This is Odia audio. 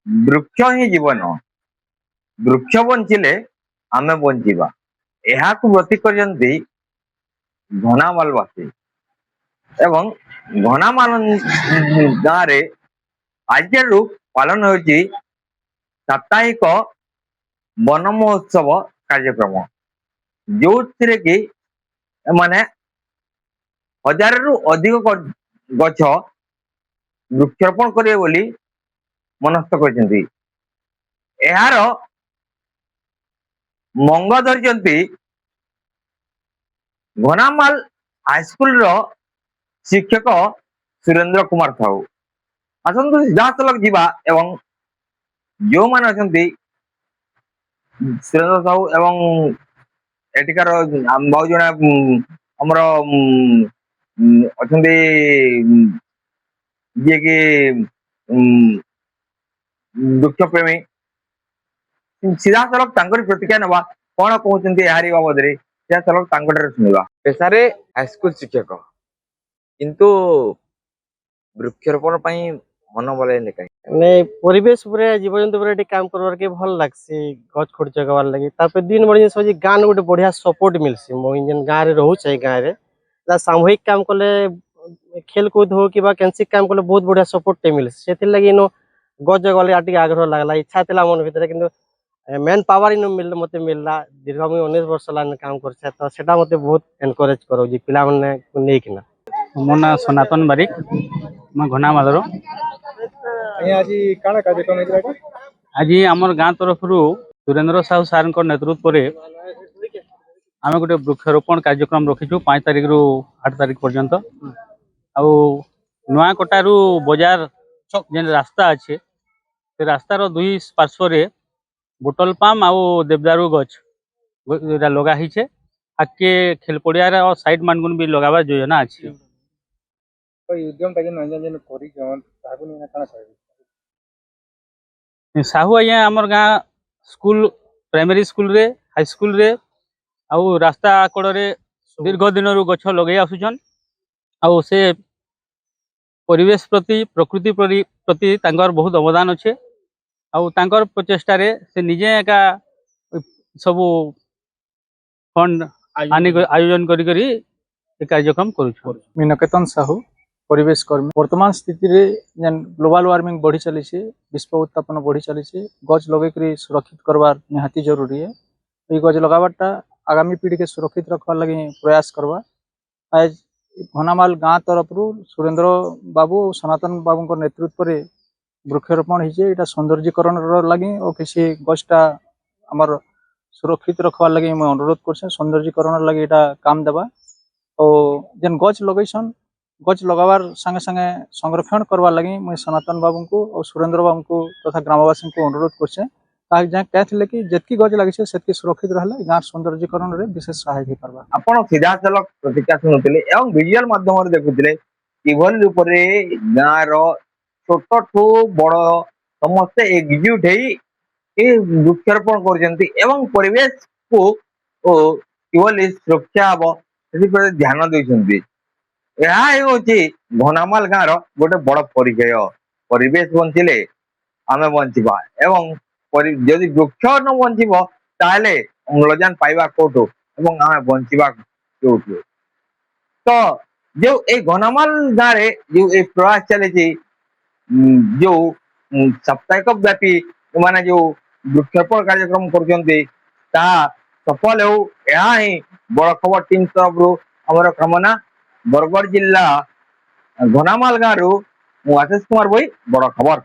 ବୃକ୍ଷ ହିଁ ଜୀବନ, ବୃକ୍ଷ ବଞ୍ଚିଲେ ଆମେ ବଞ୍ଚିବା। ଏହାକୁ ବ୍ରତୀ କରିଛନ୍ତି ଘନାମାଲବାସୀ। ଏବଂ ଘନାମାଲ ଗାଁରେ ଆଜିଠାରୁ ପାଳନ ହେଉଛି ସାପ୍ତାହିକ ବନ ମହୋତ୍ସବ କାର୍ଯ୍ୟକ୍ରମ, ଯୋଉଥିରେ କି ଏମାନେ ହଜାରରୁ ଅଧିକ ଗଛ ବୃକ୍ଷରୋପଣ କରିବେ ବୋଲି ମନସ୍ଥ କରିଛନ୍ତି। ଏହାର ମଙ୍ଗ ଧରିଛନ୍ତି ଘନାମାଲ ହାଇସ୍କୁଲର ଶିକ୍ଷକ ସୁରେନ୍ଦ୍ର କୁମାର ସାହୁ। ଆସନ୍ତୁ ସିଧାସଳଖ ଯିବା ଏବଂ ଯେଉଁମାନେ ଅଛନ୍ତି ସୁରେନ୍ଦ୍ର ସାହୁ ଏବଂ ଏଠିକାର ବହୁ ଜଣ ଆମର ଅଛନ୍ତି ଯିଏକି ବୃକ୍ଷ ପ୍ରେମୀ, ସିଧାସଳଖ ତାଙ୍କରି ପ୍ରତିକ୍ରିୟା ନେବା। କଣ କହୁଛନ୍ତି ଏହାରି ବାବଦରେ ସିଧାସଳଖ ତାଙ୍କଠାରୁ ଶୁଣିବା। ପେଶାରେ ହାଇସ୍କୁଲ ଶିକ୍ଷକ, କିନ୍ତୁ ବୃକ୍ଷରୋପଣ ପାଇଁ ମନ ବଳାଇଲେ କାହିଁ? ପରିବେଶ ଉପରେ জীবজন্তু ଉପରେ ଟିକେ କାମ করবার কে ভাল লাগছে, গছ খড় জগাবার লাগি। তারপরে দিন বড় জিনিস হচ্ছে গান গোটে বঢ়িয়া সপোর্ট মিলছে। মুই যেন গাঁরে রহুছে এই গাঁরে সামূহিক কাম কলে খেলকুদ হো কিবা কেনসিক কাম কলে বহুত বঢ়িয়া সপোর্টଟେ মিলছে। ସେଥିর লাগি ইনো গছ জগালে আর ଟିକେ আগ্রহ লাগলা, ইচ্ছা ଥିଲା মন ভিতরে, কিন্তু মেন পাওয়ার ইনো মিললে মতে মিললা। দীর্ঘ মুই 19 ବର୍ଷ ହେଲା কাম করছে, তো সেটা মতে বহুত এনকরেজ করଉଛି ପିଲାମାନେ ନେଇକିନା। ମୋ ନାଁ ସନାତନ ବାରିକ, ମୁଁ ଘନାମାଲର। ଆଜି ଆମର ଗାଁ ତରଫରୁ ସୁରେନ୍ଦ୍ର ସାହୁ ସାର୍ଙ୍କ ନେତୃତ୍ୱରେ ଆମେ ଗୋଟେ ବୃକ୍ଷରୋପଣ କାର୍ଯ୍ୟକ୍ରମ ରଖିଛୁ 5 ତାରିଖରୁ 8 ତାରିଖ ପର୍ଯ୍ୟନ୍ତ। ଆଉ ନୂଆକଟାରୁ ବଜାର ଯେନ୍ ରାସ୍ତା ଅଛି, ସେ ରାସ୍ତାର ଦୁଇ ପାର୍ଶ୍ୱରେ ବୋଟଲ ପାମ୍ ଆଉ ଦେବଦାରୁ ଗଛ ଲଗା ହେଇଛେ। ଆଗକେ ଖେଲ ପଡ଼ିଆର ସାଇଡ୍ ମାନକୁ ବି ଲଗାବାର ଯୋଜନା ଅଛି। ସାହୁ ଆଜ୍ଞା ଆମର ଗାଁ ସ୍କୁଲ, ପ୍ରାଇମେରୀ ସ୍କୁଲରେ, ହାଇସ୍କୁଲରେ ଆଉ ରାସ୍ତା କଡ଼ରେ ଦୀର୍ଘ ଦିନରୁ ଗଛ ଲଗାଇ ଆସୁଛନ୍। ଆଉ ସେ ପରିବେଶ ପ୍ରତି, ପ୍ରକୃତି ପ୍ରତି ତାଙ୍କର ବହୁତ ଅବଦାନ ଅଛେ। ଆଉ ତାଙ୍କର ପ୍ରଚେଷ୍ଟାରେ ସେ ନିଜେ ଏକା ସବୁ ଫଣ୍ଡ ଆয়োজন କରି ଏ କାର୍ଯ୍ୟକ୍ରମ କରୁଛୁ। ନକେତନ ସାହୁ, ପରିବେଶ କର୍ମୀ। ବର୍ତ୍ତମାନ ସ୍ଥିତିରେ ଯେନ୍ ଗ୍ଲୋବାଲ ୱାର୍ମିଂ ବଢ଼ି ଚାଲିଛି, ବିଶ୍ୱ ଉତ୍ତାପନ ବଢ଼ି ଚାଲିଛି, ଗଛ ଲଗେଇକରି ସୁରକ୍ଷିତ କରବାର ନିହାତି ଜରୁରୀ है। এই গছ লগাবারটা আগামী পিঢ়িকে সুরক্ষিত রাখবার লাগি প্রয়াস করবা। আজ ঘনামাল গাঁ তরফରୁ সুরেন্দ্র বাবু ও সনাতন বাবুଙ୍କ নেতৃত্ବରେ বৃক্ষରୋପଣ ହେଇଛି। এটা সৌন্দর্যীকরণର লাগি ଓ କିଛି ଗଛଟା ଆମର ସୁରକ୍ଷିତ ରଖବାର ଲାଗି ମୁଁ ଅନୁରୋଧ କରୁଛେ। ସୌନ୍ଦର୍ଯ୍ୟକରଣ ଲାଗି ଏଇଟା କାମ ଦେବା। ଆଉ ଯେନ୍ ଗଛ ଲଗେଇଛନ୍, ଗଛ ଲଗାବାର ସାଙ୍ଗେ ସାଙ୍ଗେ ସଂରକ୍ଷଣ କରବାର ଲାଗି ମୁଇଁ ସନାତନ ବାବୁଙ୍କୁ ଆଉ ସୁରେନ୍ଦ୍ର ବାବୁଙ୍କୁ ତଥା ଗ୍ରାମବାସୀଙ୍କୁ ଅନୁରୋଧ କରୁଛେ। ତାହା ଯାଏ କହିଥିଲେ କି ଯେତିକି ଗଛ ଲାଗିছে ସେତିକି ସୁରକ୍ଷିତ ରହିଲେ ଗାଁର ସୌନ୍ଦର୍ଯ୍ୟକରଣରେ ବିଶେଷ ସହାୟକ ହେଇପାରବା। ଆପଣ ସିଧାସଳଖ ପ୍ରତିକ୍ରିୟା ଶୁଣୁଥିଲେ ଏବଂ ଭିଜୁଆଲ ମାଧ୍ୟମରେ ଦେଖୁଥିଲେ କିଭଳି ରୂପରେ ଗାଁର ଛୋଟଠୁ ବଡ଼ ସମସ୍ତେ ଏକଜୁଟ ହେଇ ଏ ବୃକ୍ଷରୋପଣ କରୁଛନ୍ତି ଏବଂ ପରିବେଶକୁ କିଭଳି ସୁରକ୍ଷା ହବ ସେଥିପ୍ରତି ଧ୍ୟାନ ଦେଉଛନ୍ତି। ଏହା ହେଉଛି ଘନାମାଲ ଗାଁର ଗୋଟେ ବଡ଼ ପରିଚୟ। ପରିବେଶ ବଞ୍ଚିଲେ ଆମେ ବଞ୍ଚିବା ଏବଂ ଯଦି ବୃକ୍ଷ ନ ବଞ୍ଚିବ ତାହେଲେ ଅମ୍ଳଜାନ ପାଇବା କୋଉଠୁ ଏବଂ ଆମେ ବଞ୍ଚିବା କୋଉଠୁ? ତ ଯୋଉ ଏଇ ଘନାମାଲ ଗାଁରେ ଯୋଉ ଏଇ ପ୍ରୟାସ ଚାଲିଛି, ଯୋଉ ସାପ୍ତାହିକ ବ୍ୟାପୀ ଏମାନେ ଯୋଉ ବୃକ୍ଷରୋପଣ କାର୍ଯ୍ୟକ୍ରମ କରୁଛନ୍ତି, ତାହା ସଫଳ ହେଉ, ଏହା ହିଁ ବଡ଼ ଖବର ଟିମ୍ ତରଫରୁ ଆମର କାମନା। ବରଗଡ଼ ଜିଲ୍ଲା ଘନାମାଲ ଗାଁରୁ ମୁଁ ଆଶିଷ କୁମାର ଭୋଇ, ବଡ଼ ଖବର।